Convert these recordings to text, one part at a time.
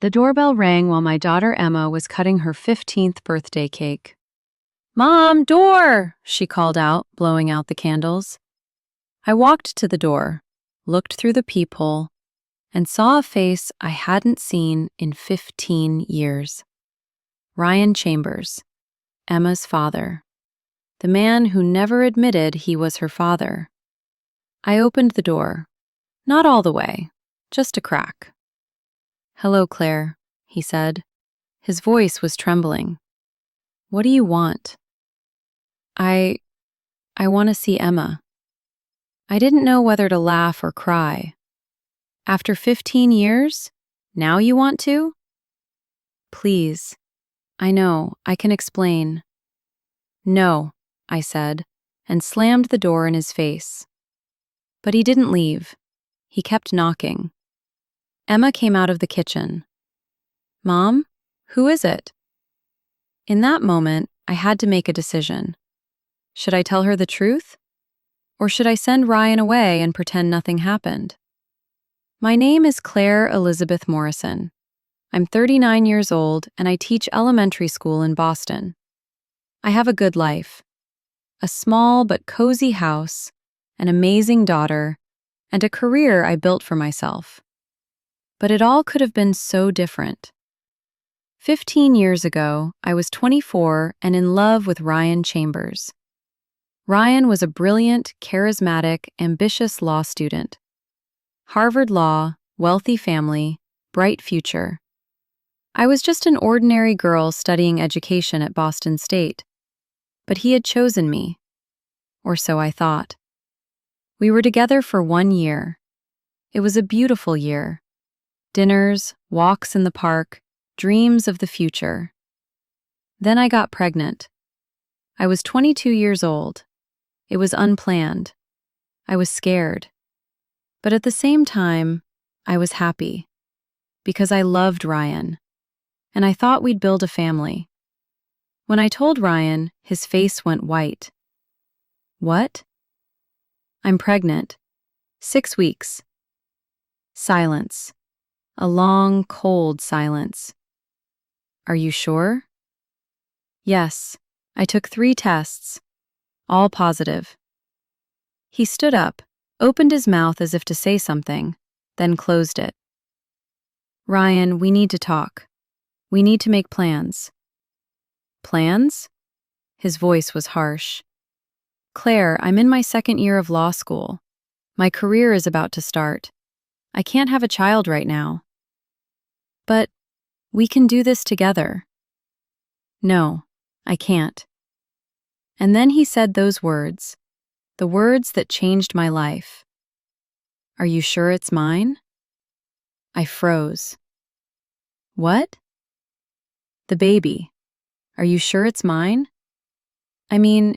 The doorbell rang while my daughter Emma was cutting her 15th birthday cake. "Mom, door!" she called out, blowing out the candles. I walked to the door, looked through the peephole, and saw a face I hadn't seen in 15 years. Ryan Chambers, Emma's father. The man who never admitted he was her father. I opened the door. Not all the way, just a crack. "Hello, Claire," he said. His voice was trembling. "What do you want?" I want to see Emma." I didn't know whether to laugh or cry. "After 15 years? Now you want to?" "Please. I know, I can explain." "No," I said, and slammed the door in his face. But he didn't leave. He kept knocking. Emma came out of the kitchen. "Mom, who is it?" In that moment, I had to make a decision. Should I tell her the truth? Or should I send Ryan away and pretend nothing happened? My name is Claire Elizabeth Morrison. I'm 39 years old and I teach elementary school in Boston. I have a good life. A small but cozy house, an amazing daughter, and a career I built for myself. But it all could have been so different. 15 years ago, I was 24 and in love with Ryan Chambers. Ryan was a brilliant, charismatic, ambitious law student. Harvard Law, wealthy family, bright future. I was just an ordinary girl studying education at Boston State. But he had chosen me. Or so I thought. We were together for 1 year. It was a beautiful year. Dinners, walks in the park, dreams of the future. Then I got pregnant. I was 22 years old. It was unplanned. I was scared. But at the same time, I was happy. Because I loved Ryan. And I thought we'd build a family. When I told Ryan, his face went white. "What?" "I'm pregnant. 6 weeks." Silence. A long, cold silence. "Are you sure?" "Yes. I took 3 tests. All positive." He stood up, opened his mouth as if to say something, then closed it. "Ryan, we need to talk. We need to make plans." "Plans?" His voice was harsh. "Claire, I'm in my 2nd year of law school. My career is about to start. I can't have a child right now." "But we can do this together." "No, I can't." And then he said those words, the words that changed my life. "Are you sure it's mine?" I froze. "What?" "The baby. Are you sure it's mine? I mean,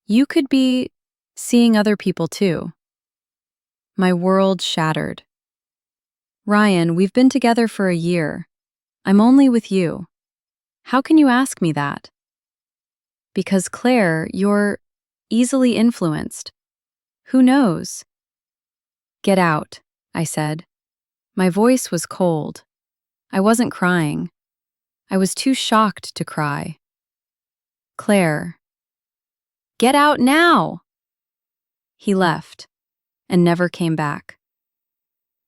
you could be seeing other people too." My world shattered. "Ryan, we've been together for a year. I'm only with you. How can you ask me that?" "Because Claire, you're easily influenced. Who knows?" "Get out," I said. My voice was cold. I wasn't crying. I was too shocked to cry. "Claire." "Get out now!" He left and never came back.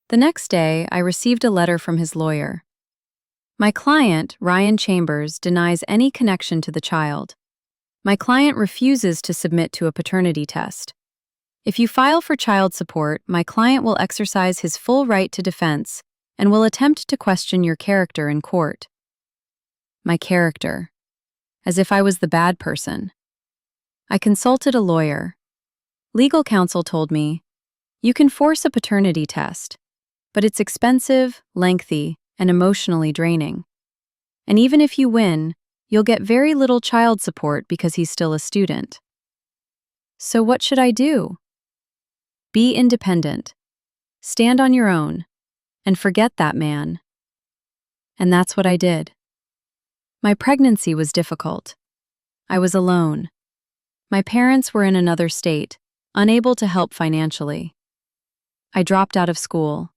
The next day, I received a letter from his lawyer. My client, Ryan Chambers, denies any connection to the child. My client refuses to submit to a paternity test. If you file for child support, my client will exercise his full right to defense and will attempt to question your character in court. My character. As if I was the bad person. I consulted a lawyer. Legal counsel told me, "You can force a paternity test, but it's expensive, lengthy, and emotionally draining. And even if you win, you'll get very little child support because he's still a student." So what should I do? Be independent. Stand on your own. And forget that man. And that's what I did. My pregnancy was difficult. I was alone. My parents were in another state, unable to help financially. I dropped out of school.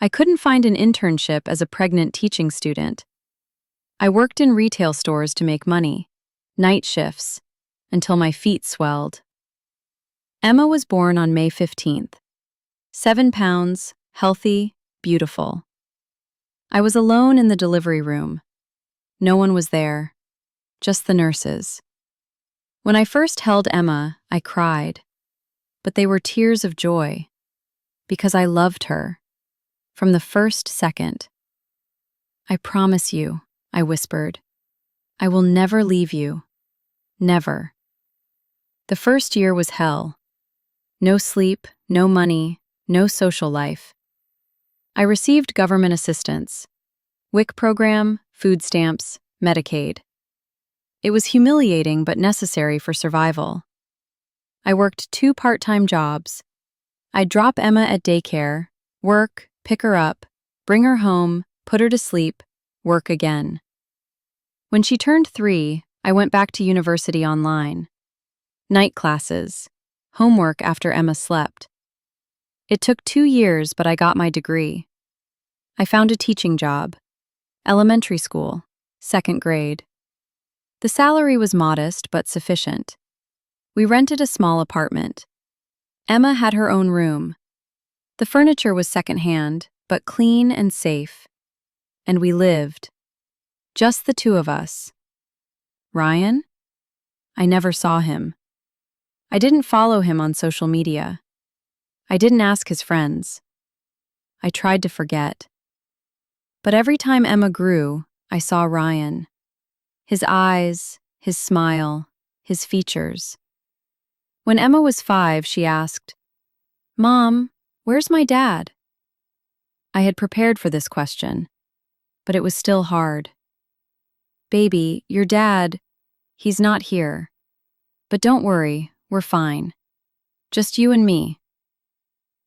I couldn't find an internship as a pregnant teaching student. I worked in retail stores to make money, night shifts, until my feet swelled. Emma was born on May 15th. 7 pounds, healthy, beautiful. I was alone in the delivery room. No one was there, just the nurses. When I first held Emma, I cried, but they were tears of joy, because I loved her, from the first second. I promise you, I whispered, I will never leave you. Never. The first year was hell. No sleep, no money, no social life. I received government assistance, WIC program, food stamps, Medicaid. It was humiliating but necessary for survival. I worked 2 part-time jobs. I'd drop Emma at daycare, work, pick her up, bring her home, put her to sleep, work again. When she turned 3, I went back to university online. Night classes, homework after Emma slept. It took 2 years, but I got my degree. I found a teaching job, elementary school, 2nd grade. The salary was modest but sufficient. We rented a small apartment. Emma had her own room. The furniture was secondhand, but clean and safe. And we lived. Just the 2 of us. Ryan? I never saw him. I didn't follow him on social media. I didn't ask his friends. I tried to forget. But every time Emma grew, I saw Ryan. His eyes, his smile, his features. When Emma was 5, she asked, "Mom, where's my dad?" I had prepared for this question, but it was still hard. "Baby, your dad, he's not here. But don't worry, we're fine. Just you and me."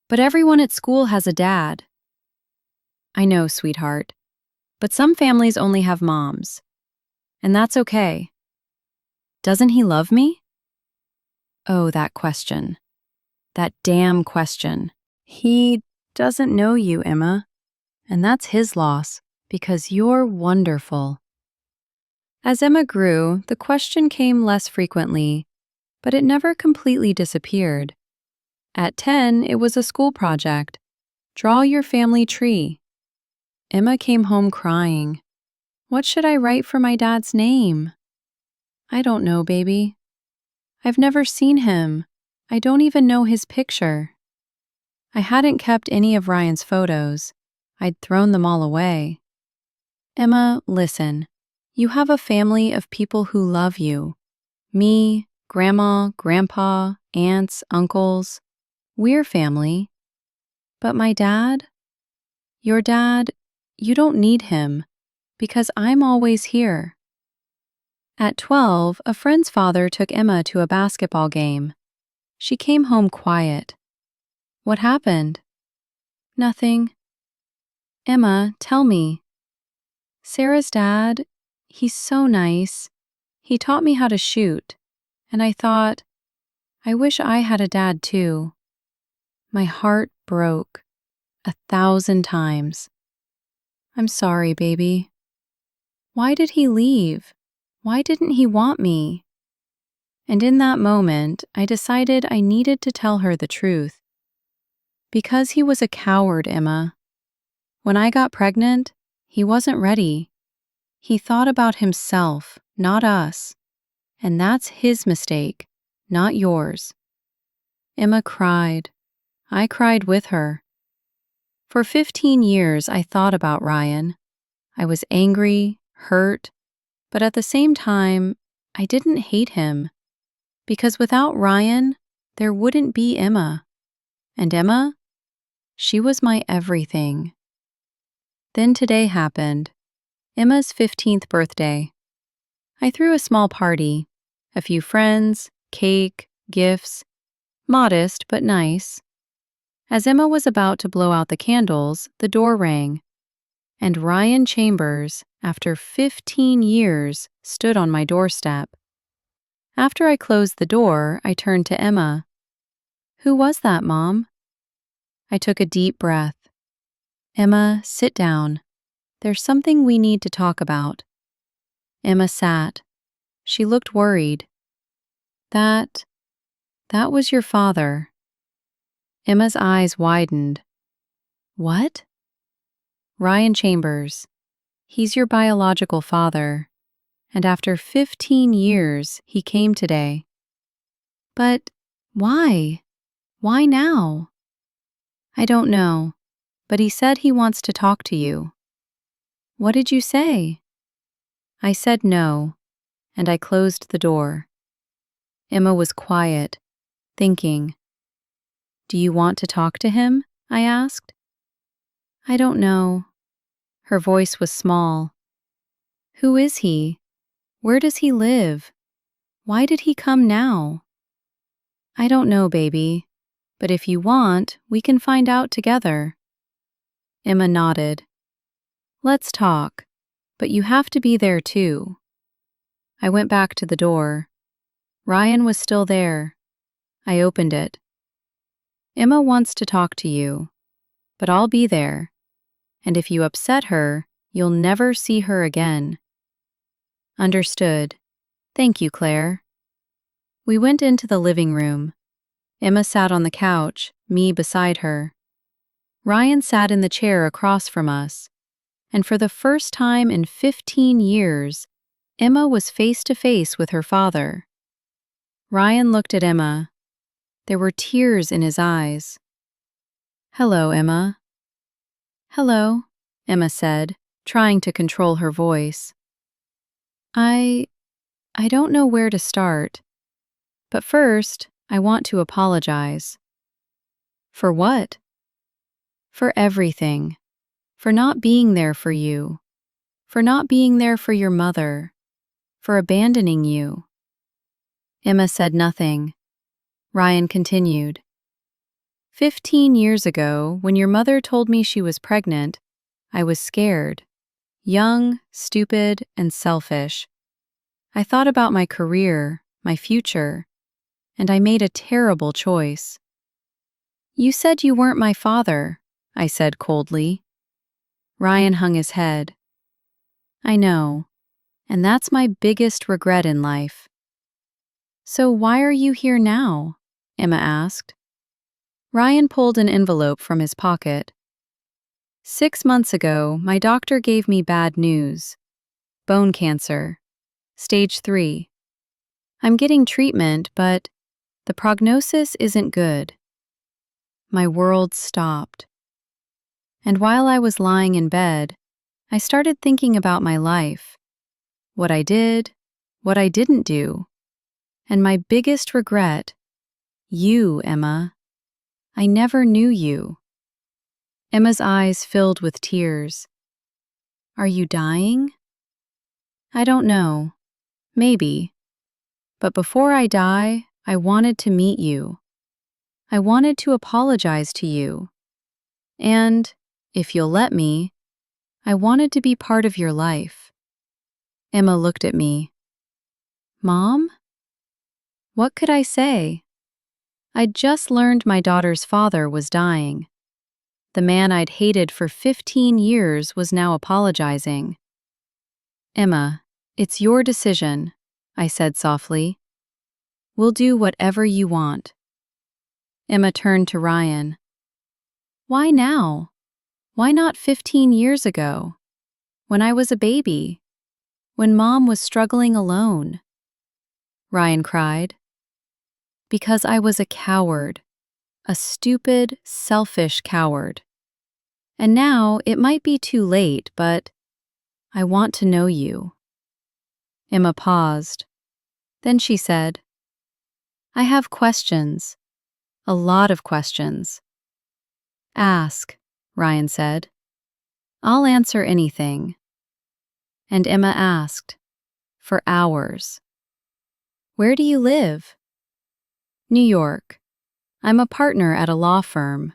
"But everyone at school has a dad." "I know, sweetheart. But some families only have moms. And that's okay." "Doesn't he love me?" Oh, that question. That damn question. He doesn't know you, Emma. And that's his loss, because you're wonderful. As Emma grew, the question came less frequently, but it never completely disappeared. At 10, it was a school project. Draw your family tree. Emma came home crying. "What should I write for my dad's name?" "I don't know, baby. I've never seen him. I don't even know his picture." I hadn't kept any of Ryan's photos. I'd thrown them all away. "Emma, listen. You have a family of people who love you. Me, Grandma, Grandpa, aunts, uncles. We're family. But my dad? Your dad, you don't need him, because I'm always here." At 12, a friend's father took Emma to a basketball game. She came home quiet. "What happened?" "Nothing." "Emma, tell me." "Sarah's dad, he's so nice. He taught me how to shoot. And I thought, I wish I had a dad too." My heart broke 1,000 times. "I'm sorry, baby." "Why did he leave? Why didn't he want me?" And in that moment, I decided I needed to tell her the truth. Because he was a coward, Emma. When I got pregnant, he wasn't ready. He thought about himself, not us. And that's his mistake, not yours. Emma cried. I cried with her. For 15 years, I thought about Ryan. I was angry, hurt, but at the same time, I didn't hate him. Because without Ryan, there wouldn't be Emma. And Emma, she was my everything. Then today happened, Emma's 15th birthday. I threw a small party, a few friends, cake, gifts, modest but nice. As Emma was about to blow out the candles, the door rang, and Ryan Chambers, after 15 years, stood on my doorstep. After I closed the door, I turned to Emma. "Who was that, Mom?" I took a deep breath. Emma, sit down. There's something we need to talk about. Emma sat. She looked worried. That was your father. Emma's eyes widened. What? Ryan Chambers. He's your biological father. And after 15 years, he came today. But why? Why now? I don't know, but he said he wants to talk to you. What did you say? I said no, and I closed the door. Emma was quiet, thinking. Do you want to talk to him? I asked. I don't know. Her voice was small. Who is he? Where does he live? Why did he come now? I don't know, baby, but if you want, we can find out together. Emma nodded. Let's talk, but you have to be there too. I went back to the door. Ryan was still there. I opened it. Emma wants to talk to you, but I'll be there, and if you upset her, you'll never see her again. Understood. Thank you, Claire. We went into the living room. Emma sat on the couch, me beside her. Ryan sat in the chair across from us, and for the first time in 15 years, Emma was face to face with her father. Ryan looked at Emma. There were tears in his eyes. Hello, Emma. Hello, Emma said, trying to control her voice. I don't know where to start, but first, I want to apologize. For what? For everything. For not being there for you. For not being there for your mother. For abandoning you. Emma said nothing. Ryan continued. 15 years ago, when your mother told me she was pregnant, I was scared. Young, stupid, and selfish. I thought about my career, my future, and I made a terrible choice. You said you weren't my father, I said coldly. Ryan hung his head. I know, and that's my biggest regret in life. So why are you here now? Emma asked. Ryan pulled an envelope from his pocket. 6 months ago, my doctor gave me bad news. Bone cancer. Stage 3. I'm getting treatment, but the prognosis isn't good. My world stopped. And while I was lying in bed, I started thinking about my life. What I did, what I didn't do. And my biggest regret, you, Emma. I never knew you. Emma's eyes filled with tears. Are you dying? I don't know. Maybe. But before I die, I wanted to meet you. I wanted to apologize to you. And, if you'll let me, I wanted to be part of your life. Emma looked at me. Mom? What could I say? I'd just learned my daughter's father was dying. The man I'd hated for 15 years was now apologizing. Emma, it's your decision, I said softly. We'll do whatever you want. Emma turned to Ryan. Why now? Why not 15 years ago? When I was a baby? When Mom was struggling alone? Ryan cried. Because I was a coward. A stupid, selfish coward. And now it might be too late, but I want to know you. Emma paused. Then she said, I have questions. A lot of questions. Ask, Ryan said. I'll answer anything. And Emma asked, for hours. Where do you live? New York. I'm a partner at a law firm.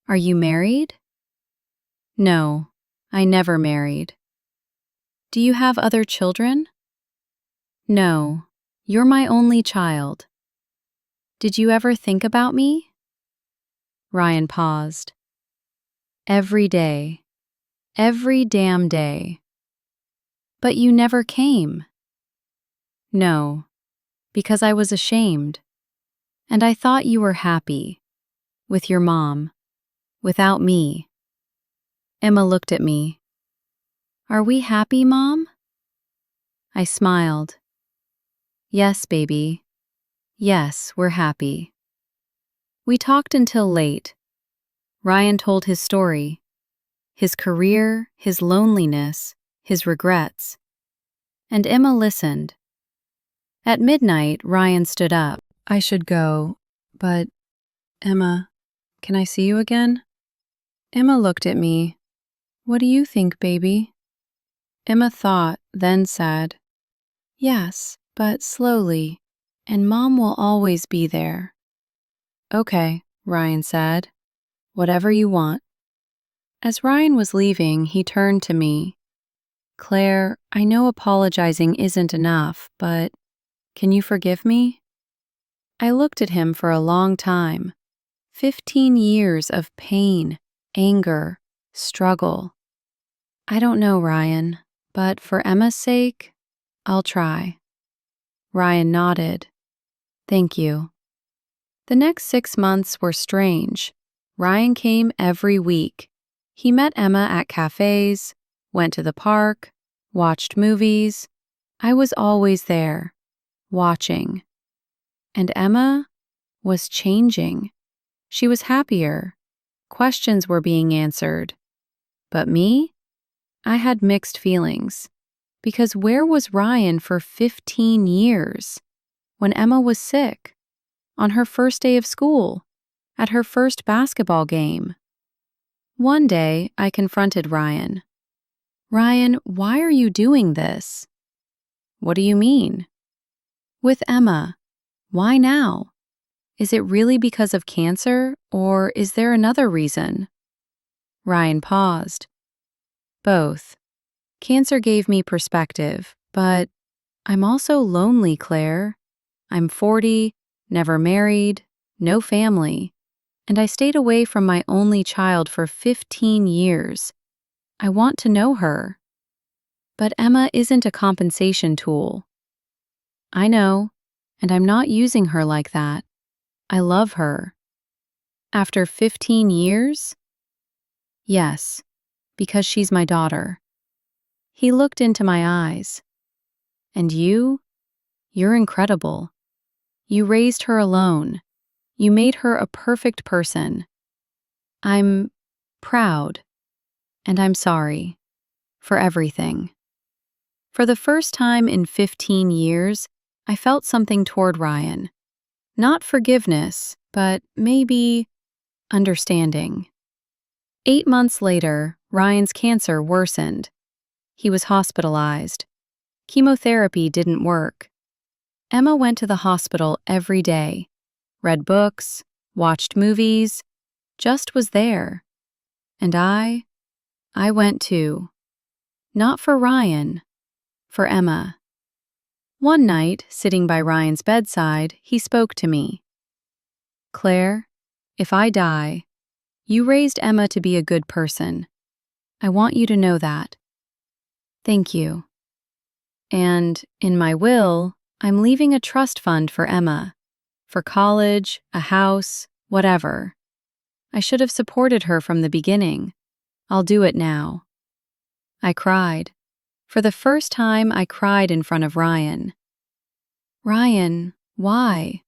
Are you married? No, I never married. Do you have other children? No, you're my only child. Did you ever think about me? Ryan paused. Every day. Every damn day. But you never came. No, because I was ashamed. And I thought you were happy. With your mom. Without me. Emma looked at me. Are we happy, Mom? I smiled. Yes, baby. Yes, we're happy. We talked until late. Ryan told his story. His career, his loneliness, his regrets. And Emma listened. At midnight, Ryan stood up. I should go, but, Emma, can I see you again? Emma looked at me. What do you think, baby? Emma thought, then said, Yes, but slowly, and Mom will always be there. Okay, Ryan said. Whatever you want. As Ryan was leaving, he turned to me. Claire, I know apologizing isn't enough, but can you forgive me? I looked at him for a long time. 15 years of pain, anger, struggle. I don't know, Ryan, but for Emma's sake, I'll try. Ryan nodded. Thank you. The next 6 months were strange. Ryan came every week. He met Emma at cafes, went to the park, watched movies. I was always there, watching. And Emma was changing. She was happier. Questions were being answered. But me? I had mixed feelings. Because where was Ryan for 15 years? When Emma was sick? On her first day of school? At her first basketball game? One day, I confronted Ryan. Ryan, why are you doing this? What do you mean? With Emma. Why now? Is it really because of cancer, or is there another reason? Ryan paused. Both. Cancer gave me perspective, but I'm also lonely, Claire. I'm 40, never married, no family, and I stayed away from my only child for 15 years. I want to know her. But Emma isn't a compensation tool. I know, and I'm not using her like that. I love her. After 15 years? Yes, because she's my daughter. He looked into my eyes. And you? You're incredible. You raised her alone. You made her a perfect person. I'm proud. And I'm sorry. For everything. For the first time in 15 years, I felt something toward Ryan. Not forgiveness, but maybe understanding. 8 months later, Ryan's cancer worsened. He was hospitalized. Chemotherapy didn't work. Emma went to the hospital every day, read books, watched movies, just was there. And I went too. Not for Ryan, for Emma. One night, sitting by Ryan's bedside, he spoke to me. Claire, if I die, you raised Emma to be a good person. I want you to know that. Thank you. And in my will, I'm leaving a trust fund for Emma. For college, a house, whatever. I should have supported her from the beginning. I'll do it now. I cried. For the first time, I cried in front of Ryan. Ryan, why?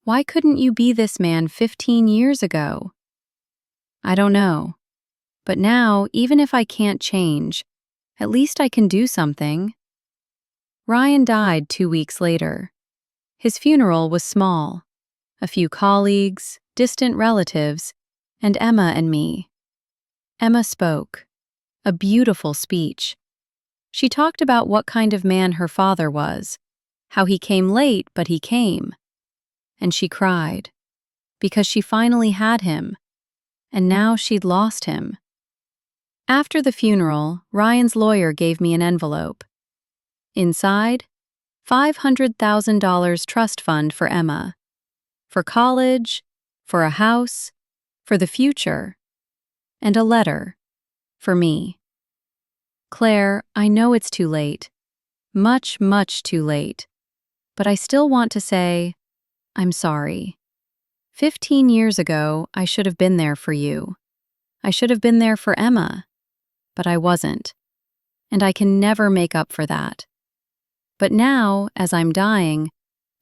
Why couldn't you be this man 15 years ago? I don't know. But now, even if I can't change, at least I can do something. Ryan died 2 weeks later. His funeral was small. A few colleagues, distant relatives, and Emma and me. Emma spoke. A beautiful speech. She talked about what kind of man her father was, how he came late, but he came. And she cried, because she finally had him, and now she'd lost him. After the funeral, Ryan's lawyer gave me an envelope. Inside, $500,000 trust fund for Emma. For college, for a house, for the future. and a letter for me. Claire, I know it's too late. Much, much too late. But I still want to say, I'm sorry. 15 years ago, I should have been there for you. I should have been there for Emma. But I wasn't. And I can never make up for that. But now, as I'm dying,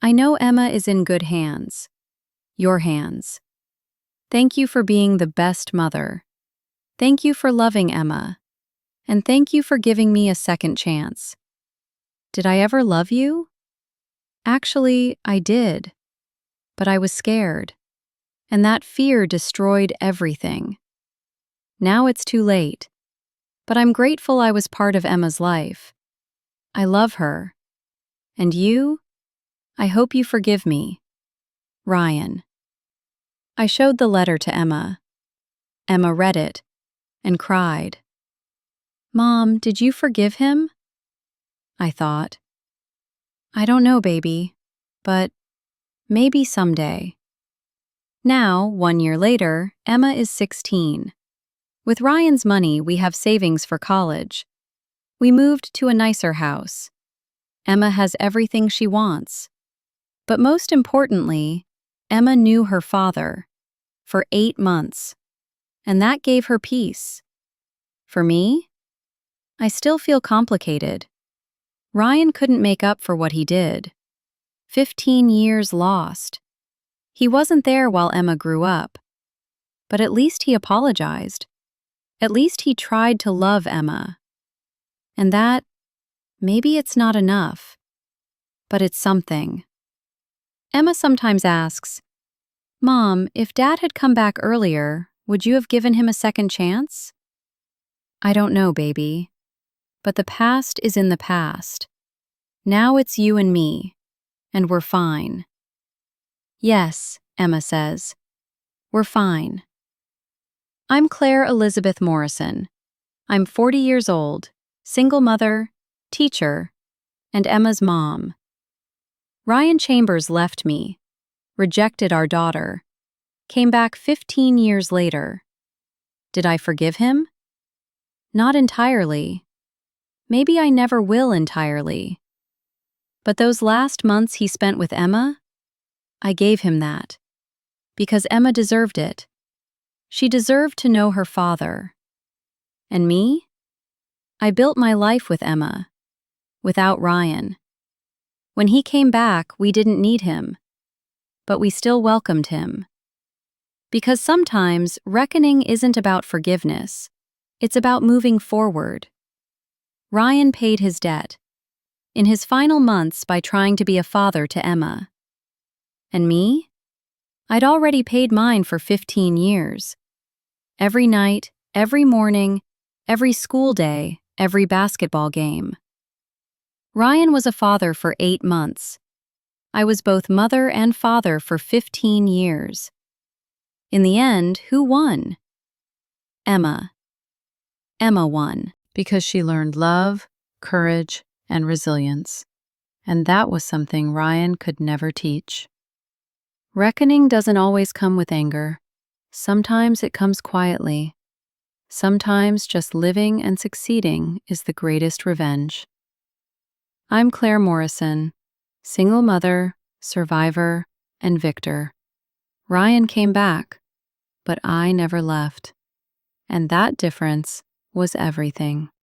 I know Emma is in good hands. Your hands. Thank you for being the best mother. Thank you for loving Emma. And thank you for giving me a second chance. Did I ever love you? Actually, I did. But I was scared. And that fear destroyed everything. Now it's too late. But I'm grateful I was part of Emma's life. I love her. And you? I hope you forgive me. Ryan. I showed the letter to Emma. Emma read it and cried. Mom, did you forgive him? I thought. I don't know, baby, but maybe someday. Now, 1 year later, Emma is 16. With Ryan's money, we have savings for college. We moved to a nicer house. Emma has everything she wants. But most importantly, Emma knew her father for 8 months, and that gave her peace. For me, I still feel complicated. Ryan couldn't make up for what he did. 15 years lost. He wasn't there while Emma grew up. But at least he apologized. At least he tried to love Emma. And that, maybe it's not enough, but it's something. Emma sometimes asks, Mom, if Dad had come back earlier, would you have given him a second chance? I don't know, baby. But the past is in the past. Now it's you and me, and we're fine. Yes, Emma says. We're fine. I'm Claire Elizabeth Morrison. I'm 40 years old, single mother, teacher, and Emma's mom. Ryan Chambers left me, rejected our daughter, came back 15 years later. Did I forgive him? Not entirely. Maybe I never will entirely. But those last months he spent with Emma, I gave him that. Because Emma deserved it. She deserved to know her father. And me? I built my life with Emma, without Ryan. When he came back, we didn't need him, but we still welcomed him. Because sometimes reckoning isn't about forgiveness, it's about moving forward. Ryan paid his debt, in his final months by trying to be a father to Emma. And me? I'd already paid mine for 15 years. Every night, every morning, every school day, every basketball game. Ryan was a father for 8 months. I was both mother and father for 15 years. In the end, who won? Emma. Emma won. Because she learned love, courage, and resilience. And that was something Ryan could never teach. Reckoning doesn't always come with anger. Sometimes it comes quietly. Sometimes just living and succeeding is the greatest revenge. I'm Claire Morrison, single mother, survivor, and victor. Ryan came back, but I never left. And that difference was everything.